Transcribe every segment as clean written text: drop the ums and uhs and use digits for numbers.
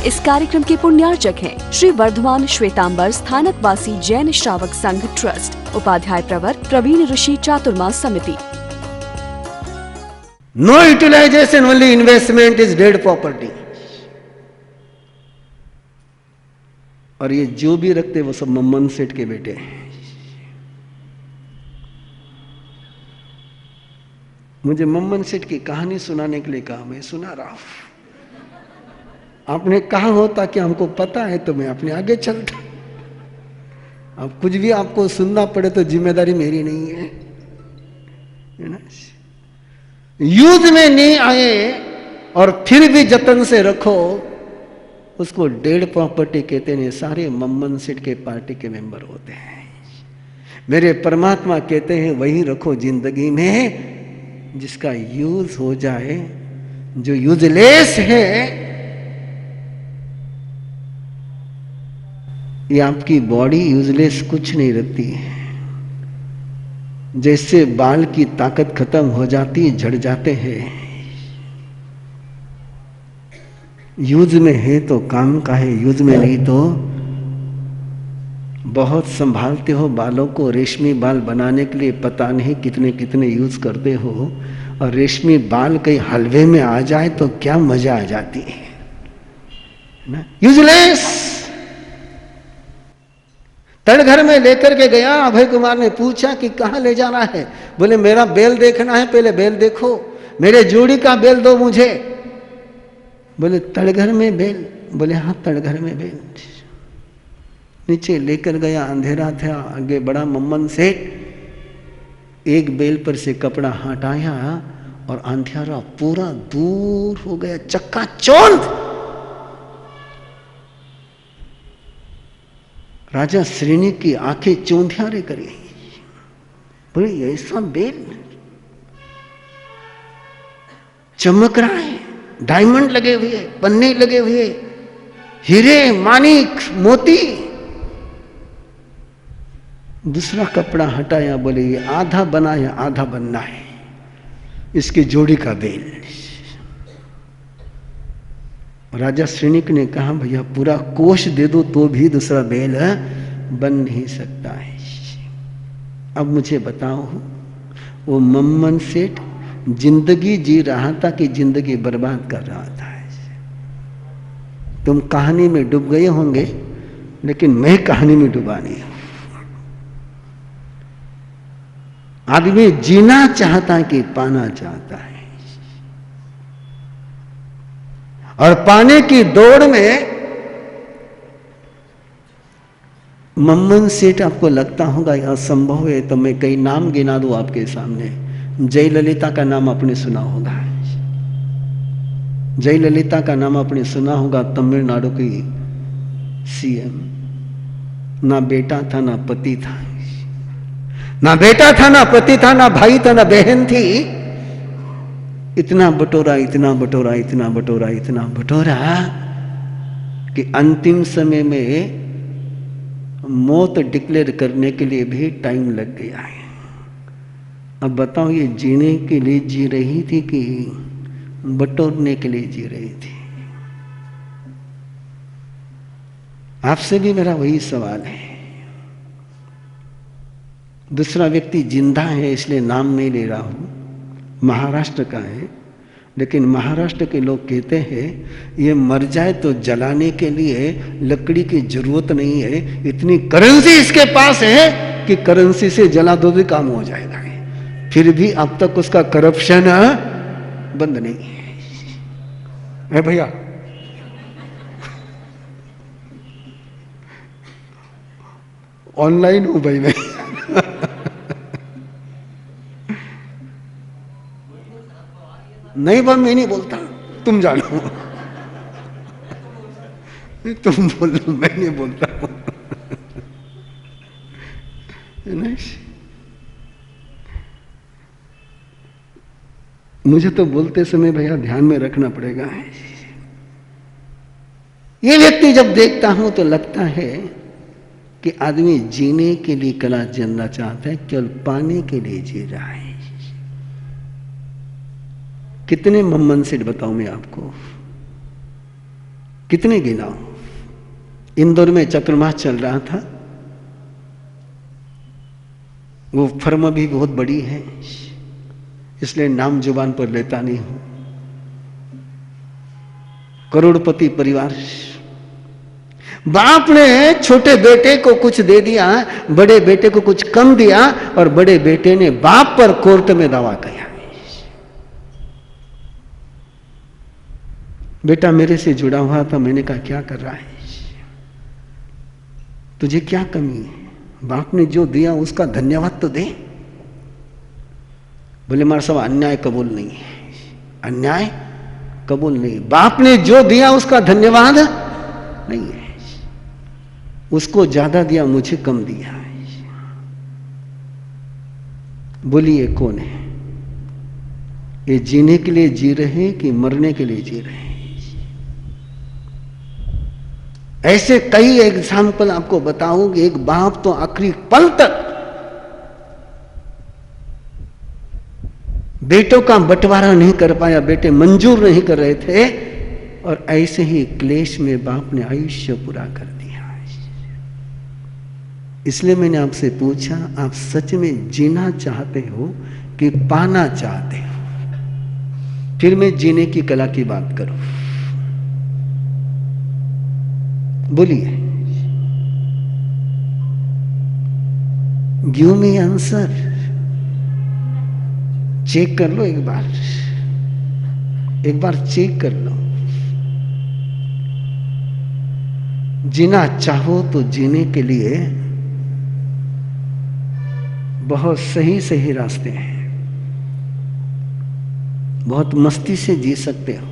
इस कार्यक्रम के पुण्यार्चक हैं श्री वर्धमान श्वेतांबर स्थानकवासी जैन श्रावक संघ ट्रस्ट, उपाध्याय प्रवर प्रवीण ऋषि चातुर्मास समिति। No utilization, only investment is dead property. और ये जो भी रखते वो सब मम्मन सेठ के बेटे हैं। मुझे मम्मन सेठ की कहानी सुनाने के लिए कहा, मैं सुना रहा हूं। आपने कहा होता कि हमको पता है तो मैं अपने आगे चलता। अब कुछ भी आपको सुनना पड़े तो जिम्मेदारी मेरी नहीं है ना। युद्ध में नहीं आए और फिर भी जतन से रखो, उसको डेड प्रॉपर्टी कहते हैं। सारे मम्मन सेठ के पार्टी के मेंबर होते हैं। मेरे परमात्मा कहते हैं वही रखो जिंदगी में जिसका यूज हो जाए। जो यूजलेस है, ये आपकी बॉडी यूजलेस कुछ नहीं रखती है। जैसे बाल की ताकत खत्म हो जाती है, झड़ जाते हैं। यूज में है तो काम का है, यूज में नहीं तो बहुत संभालते हो बालों को। रेशमी बाल बनाने के लिए पता नहीं कितने कितने यूज करते हो, और रेशमी बाल कहीं हलवे में आ जाए तो क्या मजा आ जाती है ना। यूजलेस। तड़घर में लेकर के गया। अभय कुमार ने पूछा कि कहाँ ले जाना है? बोले मेरा बेल देखना है, पहले बेल देखो। मेरे जोड़ी का बेल दो मुझे। बोले तड़घर में बेल? बोले हाँ तड़घर में बेल। नीचे लेकर गया, अंधेरा था। आगे बड़ा मम्मन सेठ एक बेल पर से कपड़ा हटाया और अंधेरा पूरा दूर हो गया, चक्काचौंध। राजा श्रेणी की आंखें चौंधियारे करी। बोले ऐसा बेल चमक रहा है, डायमंड लगे हुए, पन्ने लगे हुए, हीरे मानिक मोती। दूसरा कपड़ा हटाया। बोले ये आधा बना है, आधा बनना है, इसकी जोड़ी का बेल। राजा श्रेणिक ने कहा भैया पूरा कोष दे दो तो भी दूसरा बेल बन नहीं सकता है। अब मुझे बताओ, वो मम्मन सेठ जिंदगी जी रहा था कि जिंदगी बर्बाद कर रहा था? तुम कहानी में डूब गए होंगे, लेकिन मैं कहानी में डूबा नहीं हूं। आदमी जीना चाहता है कि पाना चाहता है, और पाने की दौड़ में मम्मन सेठ आपको लगता होगा यह असंभव है, तो मैं कई नाम गिना दूं आपके सामने। जयललिता का नाम आपने सुना होगा। जयललिता का नाम आपने सुना होगा, तमिलनाडु की सीएम। ना बेटा था ना पति था, ना बेटा था ना पति था, ना भाई था ना बहन थी। इतना बटोरा, इतना बटोरा, इतना बटोरा, इतना बटोरा कि अंतिम समय में मौत डिक्लेयर करने के लिए भी टाइम लग गया है। अब बताओ ये जीने के लिए जी रही थी कि बटोरने के लिए जी रही थी? आपसे भी मेरा वही सवाल है। दूसरा व्यक्ति जिंदा है इसलिए नाम नहीं ले रहा हूं, महाराष्ट्र का है, लेकिन महाराष्ट्र के लोग कहते हैं ये मर जाए तो जलाने के लिए लकड़ी की जरूरत नहीं है, इतनी करेंसी इसके पास है कि करेंसी से जला दो भी काम हो जाएगा। फिर भी अब तक उसका करप्शन बंद नहीं है भैया। ऑनलाइन हूं भाई मैं। नहीं बा, मैं नहीं बोलता, तुम जानो। तुम बोलो, मैं नहीं बोलता। मुझे तो बोलते समय भैया ध्यान में रखना पड़ेगा। ये व्यक्ति जब देखता हूं तो लगता है कि आदमी जीने के लिए कला जीना चाहता है, केवल पाने के लिए जी रहा है। कितने मम्मन सेठ बताऊं मैं आपको? कितने गिनाओ। इंदौर में चतुर्मास चल रहा था, वो फर्म भी बहुत बड़ी है, इसलिए नाम जुबान पर लेता नहीं हूं। करोड़पति परिवार, बाप ने छोटे बेटे को कुछ दे दिया, बड़े बेटे को कुछ कम दिया, और बड़े बेटे ने बाप पर कोर्ट में दावा किया, बेटा मेरे से जुड़ा हुआ था। मैंने कहा क्या कर रहा है, तुझे क्या कमी है, बाप ने जो दिया उसका धन्यवाद तो दे। बोले मारा साहब अन्याय कबूल नहीं है, अन्याय कबूल नहीं, बाप ने जो दिया उसका धन्यवाद नहीं है, उसको ज्यादा दिया मुझे कम दिया। बोलिए कौन है ये, जीने के लिए जी रहे हैं कि मरने के लिए जी रहे हैं? ऐसे कई एग्जाम्पल आपको बताऊं कि एक बाप तो आखिरी पल तक बेटों का बंटवारा नहीं कर पाया, बेटे मंजूर नहीं कर रहे थे, और ऐसे ही क्लेश में बाप ने आयुष्य पूरा कर दिया। इसलिए मैंने आपसे पूछा, आप सच में जीना चाहते हो कि पाना चाहते हो? फिर मैं जीने की कला की बात करूं, बोलिए, गिव मी आंसर। चेक कर लो एक बार चेक कर लो। जीना चाहो तो जीने के लिए बहुत सही सही रास्ते हैं, बहुत मस्ती से जी सकते हो।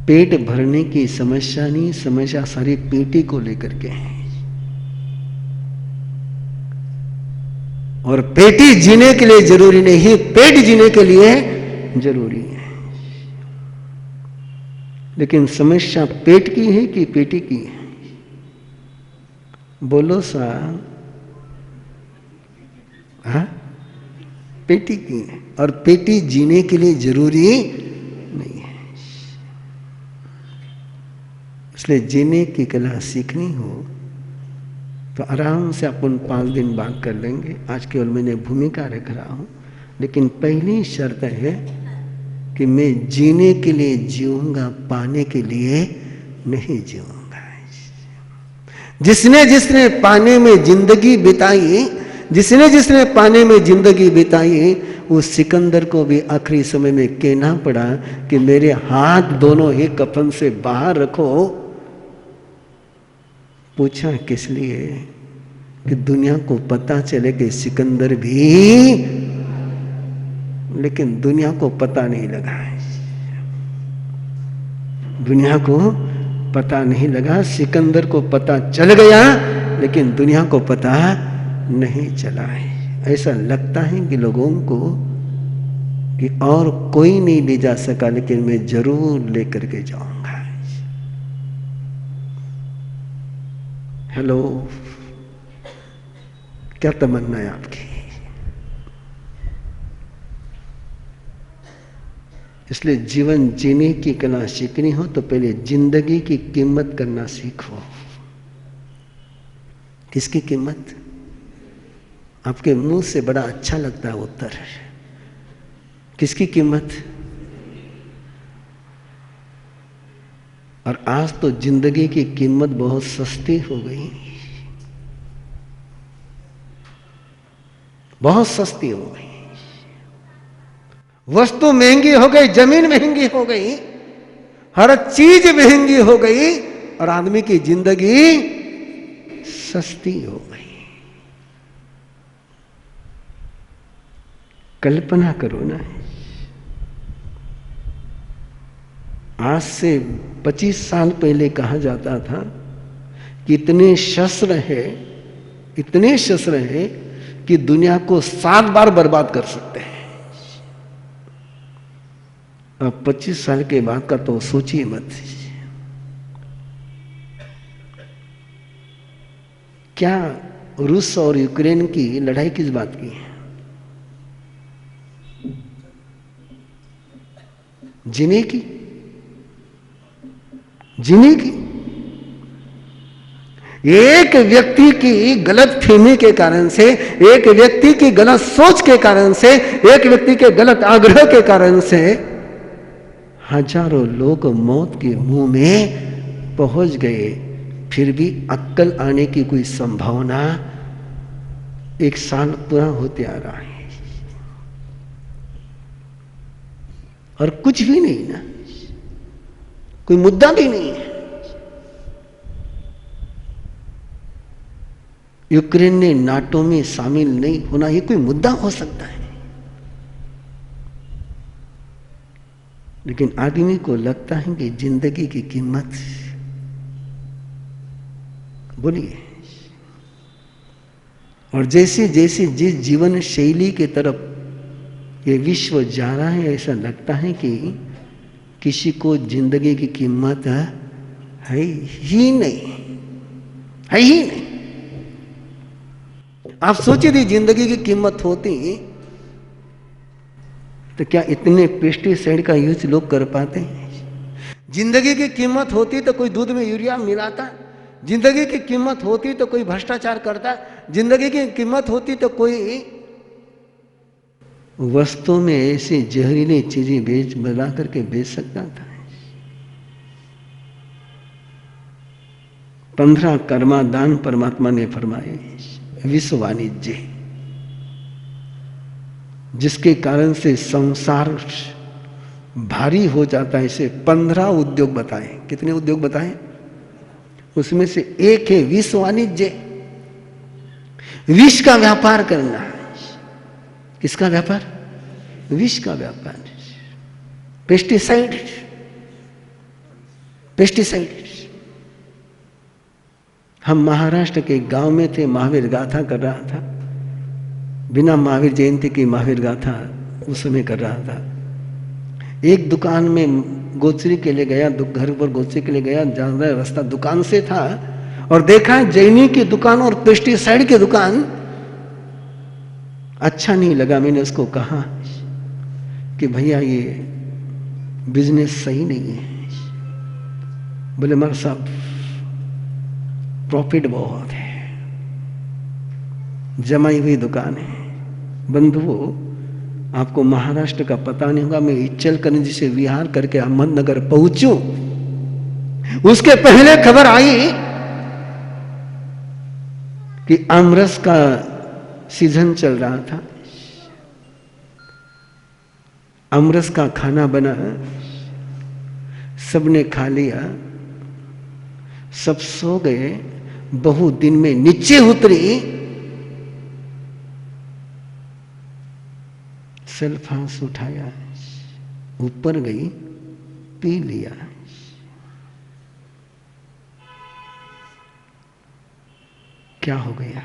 पेट भरने की समस्या नहीं, समस्या सारी पेटी को लेकर के है, और पेटी जीने के लिए जरूरी नहीं, पेट जीने के लिए जरूरी है। लेकिन समस्या पेट की है कि पेटी की है? बोलो सा, हाँ, पेटी की है, और पेटी जीने के लिए जरूरी नहीं है। इसलिए जीने की कला सीखनी हो तो आराम से अपन 5 दिन बात कर लेंगे। आज केवल मैंने भूमिका रख रहा हूं, लेकिन पहली शर्त है कि मैं जीने के लिए जीऊंगा, पाने के लिए नहीं जीऊंगा। जिसने जिसने पाने में जिंदगी बिताई, जिसने जिसने पाने में जिंदगी बिताई, उस सिकंदर को भी आखिरी समय में कहना पड़ा कि मेरे हाथ दोनों ही कफन से बाहर रखो। पूछा किस लिए? कि दुनिया को पता चले कि सिकंदर भी, लेकिन दुनिया को पता नहीं लगा, दुनिया को पता नहीं लगा। सिकंदर को पता चल गया, लेकिन दुनिया को पता नहीं चला है। ऐसा लगता है कि लोगों को कि और कोई नहीं ले जा सका, लेकिन मैं जरूर लेकर के जाऊंगा। हेलो, क्या तमन्ना है आपकी? इसलिए जीवन जीने की कला सीखनी हो तो पहले जिंदगी की कीमत करना सीखो। किसकी कीमत? आपके मुंह से बड़ा अच्छा लगता है उत्तर। किसकी कीमत? और आज तो जिंदगी की कीमत बहुत सस्ती हो गई, बहुत सस्ती हो गई। वस्तु महंगी हो गई, जमीन महंगी हो गई, हर चीज महंगी हो गई, और आदमी की जिंदगी सस्ती हो गई। कल्पना करो ना, आज से 25 साल पहले कहा जाता था कि इतने शस्त्र हैं कि दुनिया को 7 बार बर्बाद कर सकते हैं। अब 25 साल के बाद का तो सोचिए मत। क्या रूस और यूक्रेन की लड़ाई किस बात की है? जीने की, जीने की। एक व्यक्ति की गलत फहमी के कारण से, एक व्यक्ति की गलत सोच के कारण से, एक व्यक्ति के गलत आग्रह के कारण से हजारों लोग मौत के मुंह में पहुंच गए। फिर भी अक्ल आने की कोई संभावना 1 साल पूरा होते आ रहा है और कुछ भी नहीं ना, कोई मुद्दा भी नहीं है। यूक्रेन ने नाटो में शामिल नहीं होना, ये कोई मुद्दा हो सकता है? लेकिन आदमी को लगता है कि जिंदगी की कीमत, बोलिए, और जैसे जैसे जिस जीवन शैली के तरफ ये विश्व जा रहा है, ऐसा लगता है कि किसी को जिंदगी की कीमत है ही नहीं, है ही नहीं। आप सोचिए थी जिंदगी की कीमत होती तो क्या इतने पेस्टिसाइड का यूज लोग कर पाते हैं? जिंदगी की कीमत होती तो कोई दूध में यूरिया मिलाता, जिंदगी की कीमत होती तो कोई भ्रष्टाचार करता, जिंदगी की कीमत होती तो कोई वस्तु में ऐसी जहरीली चीजें बेच बना करके बेच सकता था। 15 कर्मा दान परमात्मा ने फरमाए, विश्व वाणिज्य, जिसके कारण से संसार भारी हो जाता है। इसे 15 उद्योग बताए। कितने उद्योग बताए? उसमें से एक है विश्व वाणिज्य, विष का व्यापार करना। किसका व्यापार? विष का व्यापार। Pesticide, pesticide. हम महाराष्ट्र के गांव में थे, महावीर गाथा कर रहा था, बिना महावीर जयंती की महावीर गाथा उस समय कर रहा था। एक दुकान में गोचरी के लिए गया, घर पर गोचरी के लिए गया, ज्यादा रास्ता दुकान से था और देखा जैनी की दुकान और पेस्टिसाइड की दुकान। अच्छा नहीं लगा, मैंने उसको कहा कि भैया ये बिजनेस सही नहीं है। बोले मर साहब प्रॉफिट बहुत है, जमाई हुई दुकान है। बंधुओं, आपको महाराष्ट्र का पता नहीं होगा, मैं इच्चलकरंजी से विहार करके अहमदनगर पहुंचूं, उसके पहले खबर आई कि आमरस का सीजन चल रहा था, आमरस का खाना बना, सबने खा लिया, सब सो गए। बहू दिन में नीचे उतरी, सेल्फांस उठाया, ऊपर गई, पी लिया। क्या हो गया?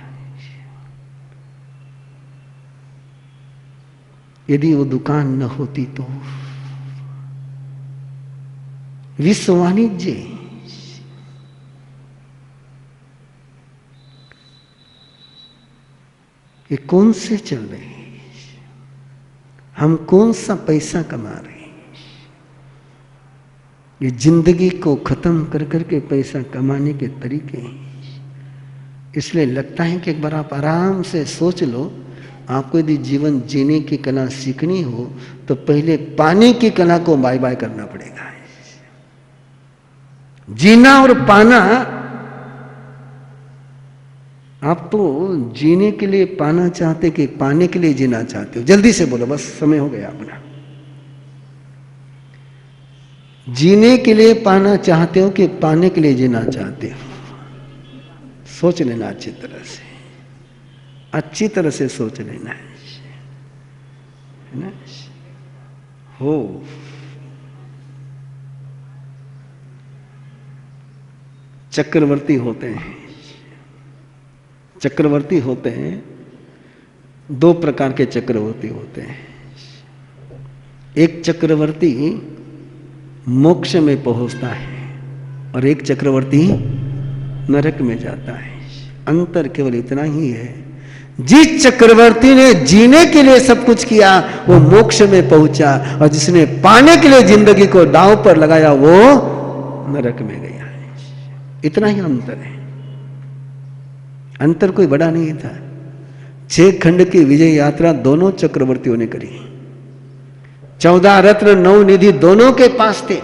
यदि वो दुकान न होती तो विश्व वाणिज्य, ये कौन से चल रहे हैं? हम कौन सा पैसा कमा रहे हैं? ये जिंदगी को खत्म कर करके पैसा कमाने के तरीके हैं। इसलिए लगता है कि एक बार आप आराम से सोच लो, आपको यदि जीवन जीने की कला सीखनी हो तो पहले पाने की कला को बाय बाय करना पड़ेगा। जीना और पाना, आप तो जीने के लिए पाना चाहते कि पाने के लिए जीना चाहते हो? जल्दी से बोलो, बस समय हो गया अपना। जीने के लिए पाना चाहते हो कि पाने के लिए जीना चाहते हो? सोच लेना अच्छी तरह से, अच्छी तरह से सोच लेना है ना? हो चक्रवर्ती होते हैं, चक्रवर्ती होते हैं, 2 प्रकार के चक्रवर्ती होते हैं। एक चक्रवर्ती मोक्ष में पहुंचता है और एक चक्रवर्ती नरक में जाता है। अंतर केवल इतना ही है, जिस चक्रवर्ती ने जीने के लिए सब कुछ किया वो मोक्ष में पहुंचा, और जिसने पाने के लिए जिंदगी को दांव पर लगाया वो नरक में गया। इतना ही अंतर है, अंतर कोई बड़ा नहीं था। 6 खंड की विजय यात्रा दोनों चक्रवर्तियों ने करी। 14 रत्न 9 निधि दोनों के पास थे।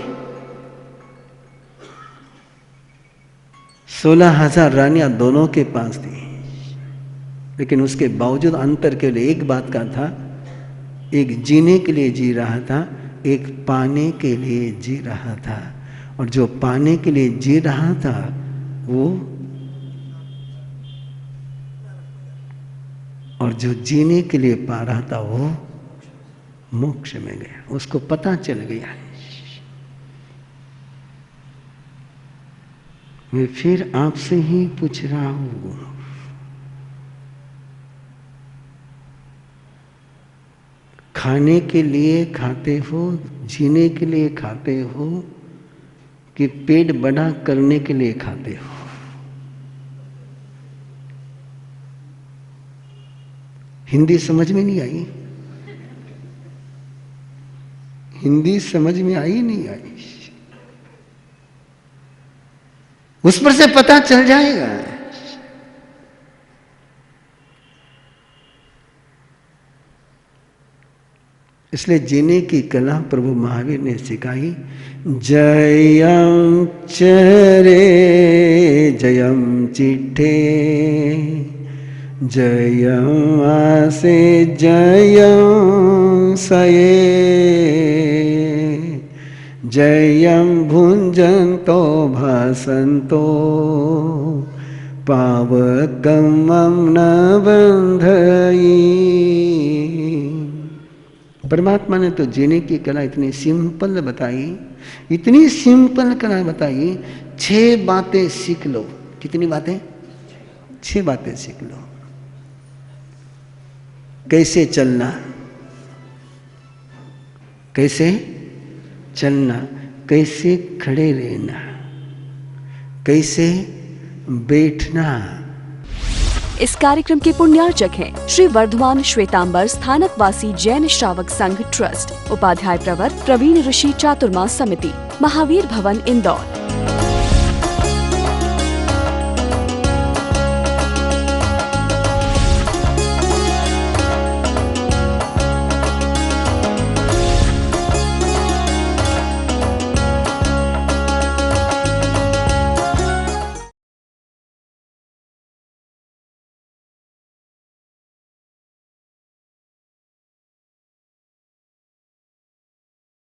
16,000 रानियां दोनों के पास थी। लेकिन उसके बावजूद अंतर केवल एक बात का था, एक जीने के लिए जी रहा था, एक पाने के लिए जी रहा था। और जो पाने के लिए जी रहा था वो, और जो जीने के लिए पा रहा था वो मोक्ष में गया। उसको पता चल गया। मैं फिर आपसे ही पूछ रहा हूं, खाने के लिए खाते हो, जीने के लिए खाते हो, कि पेट बड़ा करने के लिए खाते हो? हिंदी समझ में नहीं आई? हिंदी समझ में आई नहीं आई? उस पर से पता चल जाएगा। इसलिए जीने की कला प्रभु महावीर ने सिखाई। जयम चरे जयम चिट्ठे, जयम आसे जयम सये, जयम भुंजन्तो भासन्तो, पावकं मम न बंधई। परमात्मा ने तो जीने की कला इतनी सिंपल बताई, इतनी सिंपल कला बताई। 6 बातें सीख लो। कितनी बातें? 6 बातें सीख लो। कैसे चलना, कैसे चलना, कैसे खड़े रहना, कैसे बैठना। इस कार्यक्रम के पुण्यार्चक हैं श्री वर्धमान श्वेतांबर स्थानकवासी जैन श्रावक संघ ट्रस्ट, उपाध्याय प्रवर प्रवीण ऋषि चातुर्मास समिति, महावीर भवन इंदौर।